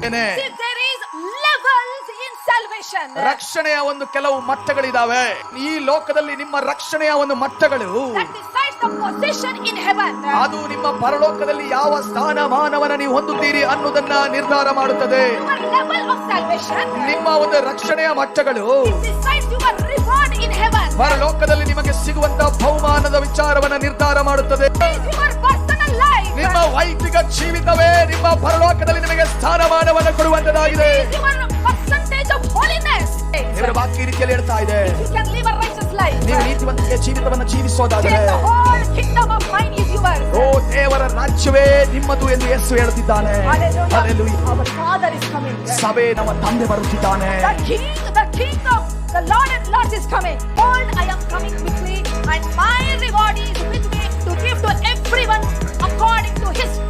See, there is levels in salvation. ರಕ್ಷಣೆಯ ಒಂದು ಕೆಲವು ಮಟ್ಟಗಳಿದಾವೆ. ಈ ಲೋಕದಲ್ಲಿ ನಿಮ್ಮ ರಕ್ಷಣೆಯ ಒಂದು ಮಟ್ಟಗಳು That decides the position in heaven. ಅದು ನಿಮ್ಮ ಪರಲೋಕದಲ್ಲಿ ಯಾವ ಸ್ಥಾನಮಾನವನ್ನು ನೀವು ಹೊಂದುತ್ತೀರಿ ಅನ್ನೋದನ್ನ ನಿರ್ಧಾರ ಮಾಡುತ್ತದೆ. Your level of salvation ನಿಮ್ಮ ಒಂದು ರಕ್ಷಣೆಯ ಮಟ್ಟಗಳು decides your reward in heaven. ಪರಲೋಕದಲ್ಲಿ ನಿಮಗೆ ಸಿಗುವಂತ ಬಹುಮಾನದ ವಿಚಾರವನ್ನ ನಿರ್ಧಾರ ಮಾಡುತ್ತದೆ. Your personal life. ನಿಮ್ಮ ವೈಯಕ್ತಿಕ ಜೀವಿತವೇ ನಿಮ್ಮ ಪರಲೋಕದಲ್ಲಿ ನಿಮಗೆ ಸ್ಥಾನಮಾನವನ್ನು ಕೊಡುವಂತದಾಗಿದೆ. Your percentage of holiness. ದೇವರ ವಾಕ್ಯ ಈ ರೀತಿಯಲ್ಲಿ ಹೇಳ್ತಾ ಇದೆ, You can live a righteous life. ನೀವು ನೀತಿವಂತಿಕೆ ಜೀವಿತವನ್ನು ಜೀವಿಸೋದಾದರೆ Then the whole kingdom of mine is yours. ಓ ದೇವರ ರಾಜ್ಯವೇ ನಿಮ್ಮದು ಎಂದು ಯೇಸು ಹೇಳುತ್ತಿದ್ದಾನೆ. Hallelujah. Hallelujah. Our Father is coming. ಸಭೆ ನಮ್ಮ ತಂದೆ ಬರುತ್ತಿದ್ದಾನೆ. The King of the Lord and Lords is coming. Behold, I am coming quickly, and my reward is with me to give to everyone according to his